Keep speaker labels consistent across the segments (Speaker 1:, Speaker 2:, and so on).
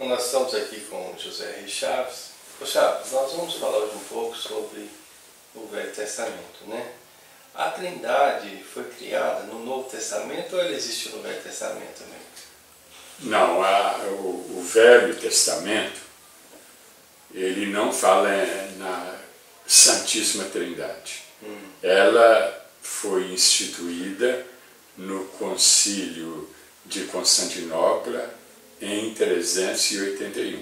Speaker 1: Nós estamos aqui com José R. Chaves. Ô Chaves, nós vamos falar hoje um pouco sobre o Velho Testamento, né? A Trindade foi criada no Novo Testamento ou ela existe no Velho Testamento também?
Speaker 2: Não, o Velho Testamento, ele não fala na Santíssima Trindade. Ela foi instituída no Concílio de Constantinopla em 381.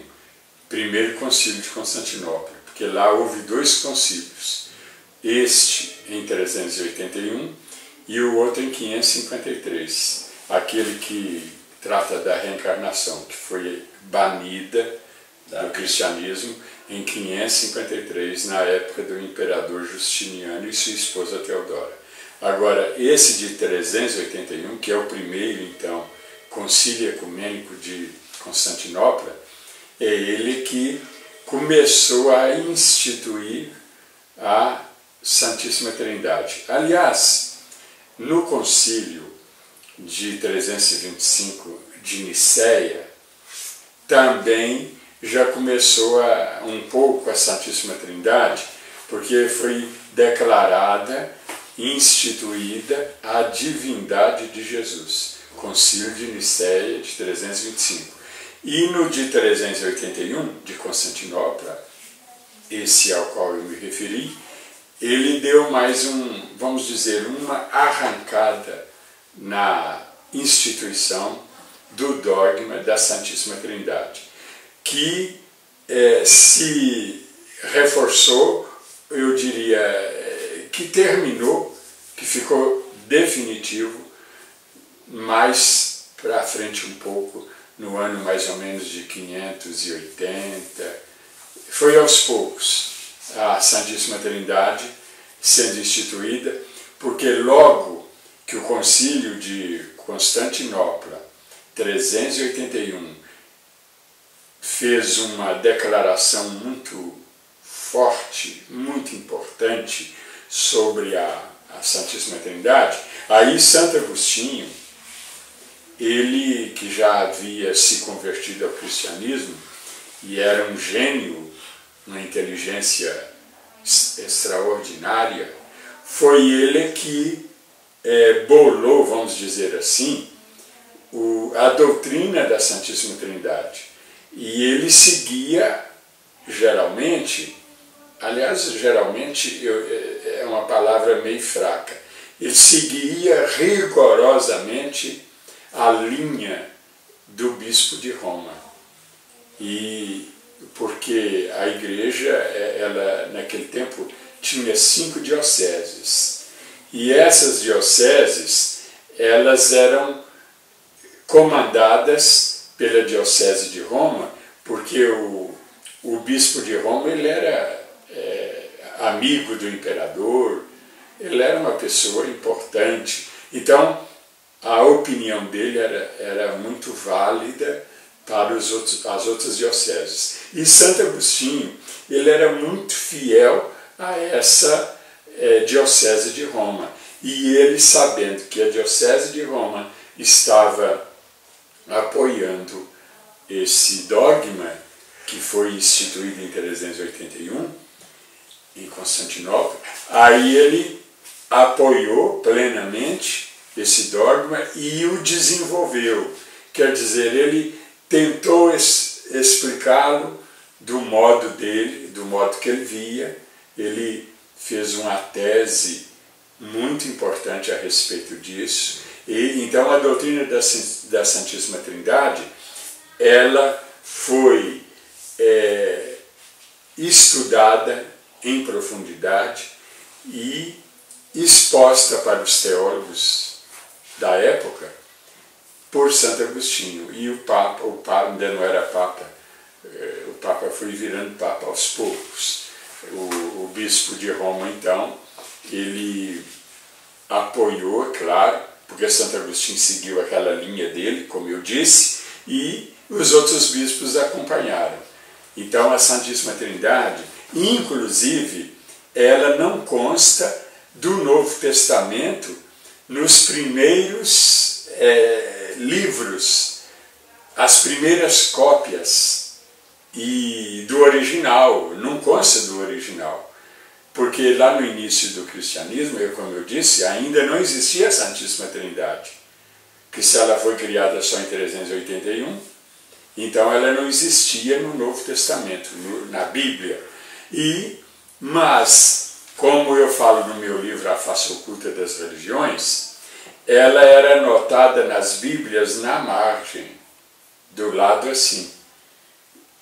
Speaker 2: Primeiro Concílio de Constantinopla, porque lá houve dois concílios. Este em 381 e o outro em 553. Aquele que trata da reencarnação, que foi banida do cristianismo em 553, na época do imperador Justiniano e sua esposa Teodora. Agora, esse de 381, que é o primeiro, então, Concílio Ecumênico de Constantinopla, é ele que começou a instituir a Santíssima Trindade. Aliás, no Concílio de 325 de Nicéia, também já começou um pouco a Santíssima Trindade, porque foi declarada, instituída a divindade de Jesus. Concílio de Nicéia de 325. E no de 381, de Constantinopla, esse ao qual eu me referi, ele deu mais vamos dizer, uma arrancada na instituição do dogma da Santíssima Trindade, que se reforçou, eu diria, que terminou, que ficou definitivo, mais para frente um pouco, no ano mais ou menos de 580. Foi aos poucos a Santíssima Trindade sendo instituída, porque logo que o Concílio de Constantinopla, 381, fez uma declaração muito forte, muito importante sobre a Santíssima Trindade, aí Santo Agostinho, ele que já havia se convertido ao cristianismo e era um gênio, uma inteligência extraordinária, foi ele que bolou, vamos dizer assim, a doutrina da Santíssima Trindade. E ele seguia, geralmente, aliás, geralmente é uma palavra meio fraca, ele seguia rigorosamente a linha do bispo de Roma. E porque a igreja, ela naquele tempo tinha 5 dioceses. E essas dioceses, elas eram comandadas pela diocese de Roma, porque o bispo de Roma, ele era amigo do imperador, ele era uma pessoa importante. Então, a opinião dele era muito válida para as outras dioceses. E Santo Agostinho, ele era muito fiel a essa diocese de Roma. E ele, sabendo que a diocese de Roma estava apoiando esse dogma que foi instituído em 381, em Constantinopla, aí ele apoiou plenamente esse dogma e o desenvolveu. Quer dizer, ele tentou explicá-lo do modo dele, do modo que ele via. Ele fez uma tese muito importante a respeito disso. E então a doutrina da Santíssima Trindade, ela foi estudada em profundidade e exposta para os teólogos da época por Santo Agostinho. E o Papa ainda não era Papa, o Papa foi virando Papa aos poucos. O bispo de Roma, então, ele apoiou, claro, porque Santo Agostinho seguiu aquela linha dele, como eu disse, e os outros bispos acompanharam. Então a Santíssima Trindade, inclusive, ela não consta do Novo Testamento nos primeiros livros as primeiras cópias e do original, não consta do original, porque lá no início do cristianismo, como eu disse, ainda não existia a Santíssima Trindade, que se ela foi criada só em 381, então ela não existia no Novo Testamento, na Bíblia. Mas, como eu falo no meu livro A Face Oculta das Religiões, ela era anotada nas Bíblias na margem, do lado assim.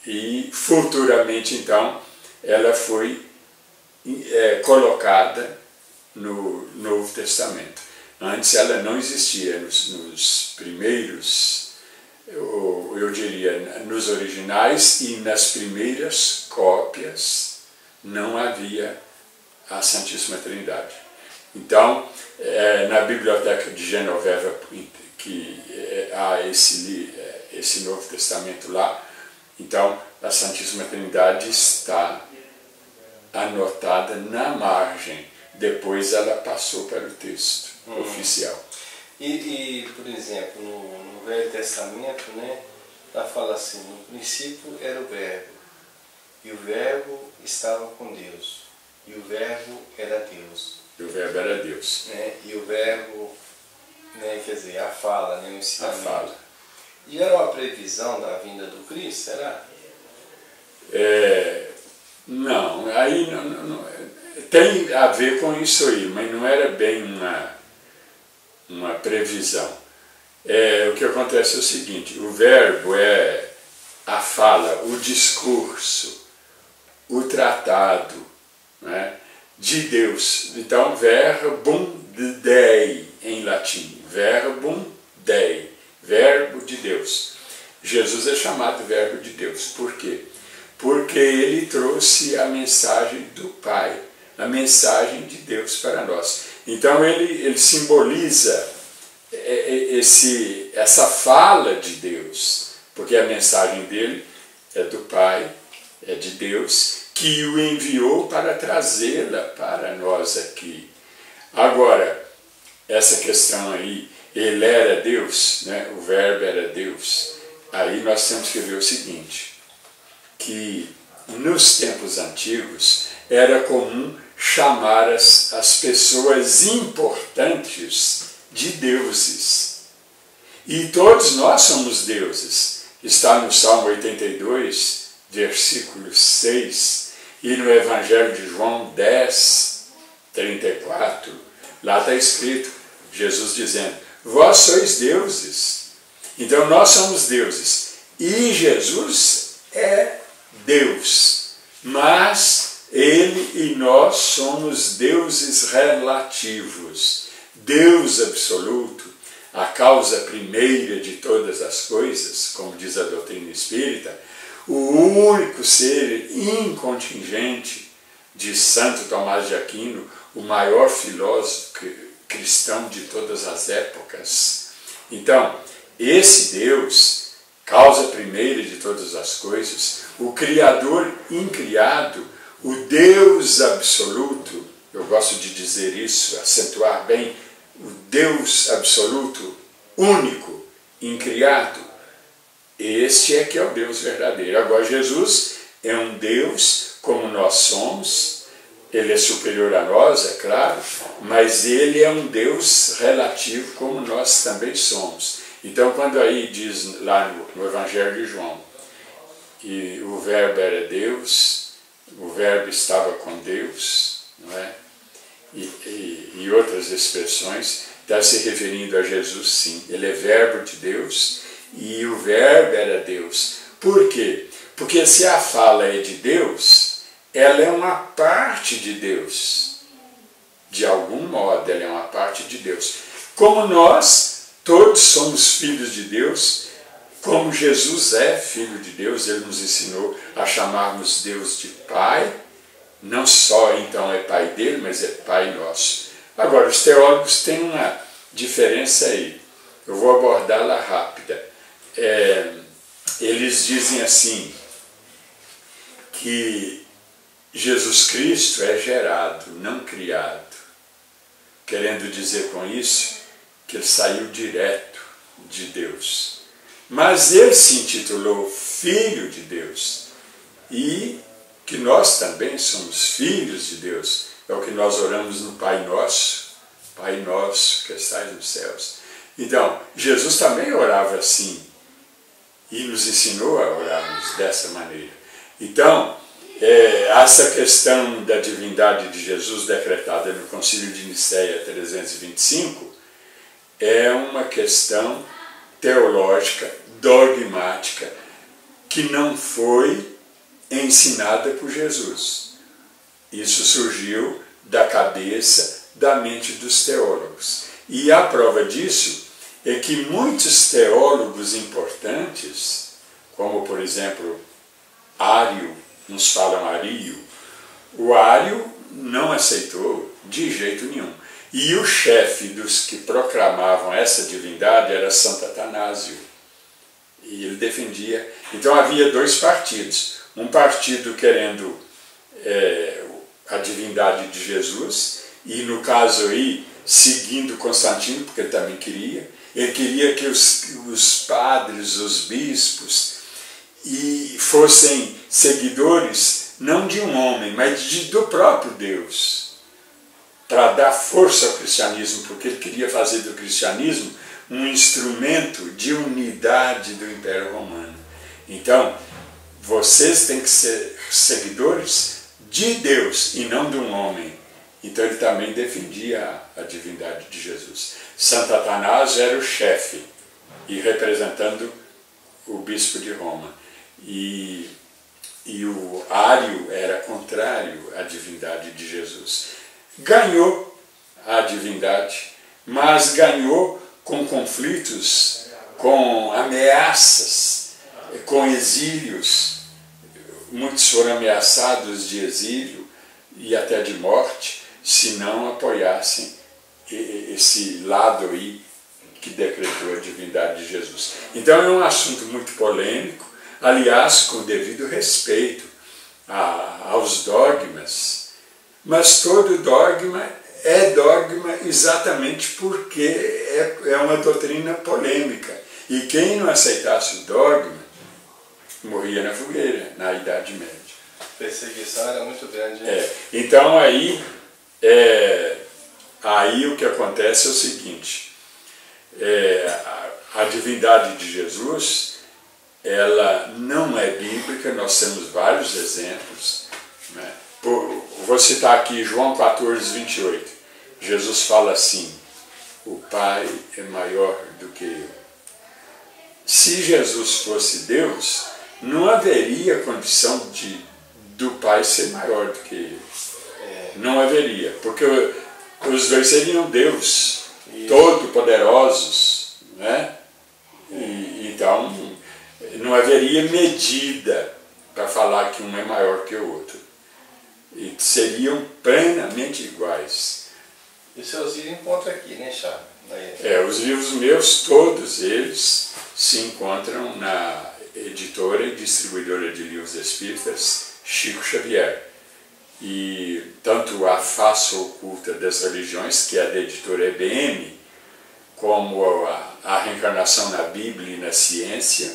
Speaker 2: E futuramente, então, ela foi colocada no Novo Testamento. Antes ela não existia nos primeiros, eu diria, nos originais e nas primeiras cópias não havia a Santíssima Trindade. Então, na Biblioteca de Genoveva, que há esse Novo Testamento lá, então a Santíssima Trindade está anotada na margem, depois ela passou para o texto oficial.
Speaker 1: E, por exemplo, no Velho Testamento, né, ela fala assim, no princípio era o Verbo, e o Verbo estava com Deus, e o Verbo era Deus.
Speaker 2: E o Verbo era Deus.
Speaker 1: Né, e o Verbo, né, quer dizer, a fala, né, o ensinamento.
Speaker 2: A fala.
Speaker 1: E era uma previsão da vinda do Cristo, será?
Speaker 2: Não, aí não, tem a ver com isso aí, mas não era bem uma previsão. O que acontece é o seguinte, o verbo é a fala, o discurso, o tratado, né, de Deus. Então, verbum dei em latim, verbum dei, verbo de Deus. Jesus é chamado verbo de Deus. Por quê? Porque ele trouxe a mensagem do Pai, a mensagem de Deus para nós. Então ele simboliza essa fala de Deus, porque a mensagem dele é do Pai, é de Deus, que o enviou para trazê-la para nós aqui. Agora, essa questão aí, ele era Deus, né? O verbo era Deus, aí nós temos que ver o seguinte, que nos tempos antigos era comum chamar as pessoas importantes de deuses. E todos nós somos deuses. Está no Salmo 82, versículo 6, e no Evangelho de João 10, 34, lá está escrito, Jesus dizendo, vós sois deuses. Então nós somos deuses. E Jesus é Deus, mas ele e nós somos deuses relativos. Deus absoluto, a causa primeira de todas as coisas, como diz a doutrina espírita, o único ser incontingente de Santo Tomás de Aquino, o maior filósofo cristão de todas as épocas. Então, esse Deus, causa primeira de todas as coisas, o Criador incriado, o Deus absoluto, eu gosto de dizer isso, acentuar bem, o Deus absoluto, único, incriado, este é que é o Deus verdadeiro. Agora, Jesus é um Deus como nós somos, ele é superior a nós, é claro, mas ele é um Deus relativo como nós também somos. Então, quando aí diz lá no Evangelho de João, que o verbo era Deus, o verbo estava com Deus, não é? E outras expressões, está se referindo a Jesus, sim. Ele é verbo de Deus e o verbo era Deus. Por quê? Porque se a fala é de Deus, ela é uma parte de Deus. De algum modo, ela é uma parte de Deus. Como nós, todos somos filhos de Deus, como Jesus é filho de Deus, ele nos ensinou a chamarmos Deus de Pai, não só então é Pai dele, mas é Pai nosso. Agora, os teólogos têm uma diferença aí, eu vou abordá-la rápida. Eles dizem assim, que Jesus Cristo é gerado, não criado, querendo dizer com isso que ele saiu direto de Deus. mas ele se intitulou Filho de Deus, e que nós também somos filhos de Deus. É o que nós oramos no Pai Nosso, Pai Nosso que estais nos céus. Então, Jesus também orava assim, e nos ensinou a orarmos dessa maneira. Então, essa questão da divindade de Jesus decretada no Concílio de Nicéia 325 é uma questão teológica, dogmática, que não foi ensinada por Jesus. Isso surgiu da cabeça, da mente dos teólogos. E a prova disso é que muitos teólogos importantes, como por exemplo Ário, uns falam Ario, o Ário não aceitou de jeito nenhum. E o chefe dos que proclamavam essa divindade era Santo Atanásio. E ele defendia. Então havia dois partidos. Um partido querendo a divindade de Jesus, e no caso aí, seguindo Constantino, porque ele também queria. Ele queria que os padres, os bispos, fossem seguidores não de um homem, mas do próprio Deus, para dar força ao cristianismo, porque ele queria fazer do cristianismo um instrumento de unidade do Império Romano. Então, vocês têm que ser seguidores de Deus e não de um homem. Então ele também defendia a divindade de Jesus. Santo Atanásio era o chefe, e representando o bispo de Roma. E o Ário era contrário à divindade de Jesus. Ganhou a divindade, mas ganhou com conflitos, com ameaças, com exílios. Muitos foram ameaçados de exílio e até de morte, se não apoiassem esse lado aí que decretou a divindade de Jesus. Então é um assunto muito polêmico, aliás, com devido respeito aos dogmas, mas todo dogma é dogma exatamente porque é uma doutrina polêmica. E quem não aceitasse o dogma morria na fogueira, na Idade Média.
Speaker 1: A perseguição era muito grande. Né?
Speaker 2: Então aí o que acontece é o seguinte, a divindade de Jesus, ela não é bíblica, nós temos vários exemplos. Né? Vou citar aqui João 14, 28. Jesus fala assim: o Pai é maior do que eu. Se Jesus fosse Deus, não haveria condição do Pai ser maior do que ele. Não haveria, porque os dois seriam Deus, todo-poderosos, né? Então, não haveria medida para falar que um é maior que o outro. E seriam plenamente iguais.
Speaker 1: E seus livros encontram aqui, né, Chave?
Speaker 2: Os livros meus, todos eles, se encontram na editora e distribuidora de livros espíritas Chico Xavier. E tanto a Face Oculta das Religiões, que é da editora EBM, como a Reencarnação na Bíblia e na Ciência,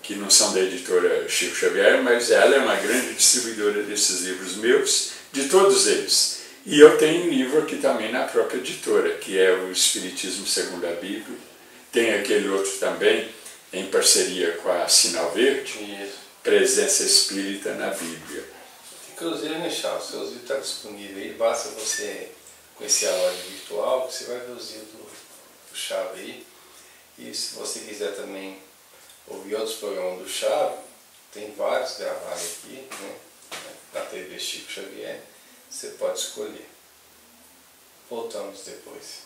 Speaker 2: que não são da editora Chico Xavier, mas ela é uma grande distribuidora desses livros meus, de todos eles. E eu tenho um livro aqui também na própria editora, que é o Espiritismo segundo a Bíblia. Tem aquele outro também, em parceria com a Sinal Verde, Presença Espírita na Bíblia.
Speaker 1: Inclusive, Michel, os seus livros estão disponíveis aí, basta você conhecer a loja virtual, que você vai ver os livros do Chave aí. E se você quiser também ouvir outros programas do Chave, tem vários gravados aqui, né, na TV Chico Xavier, você pode escolher. Voltamos depois.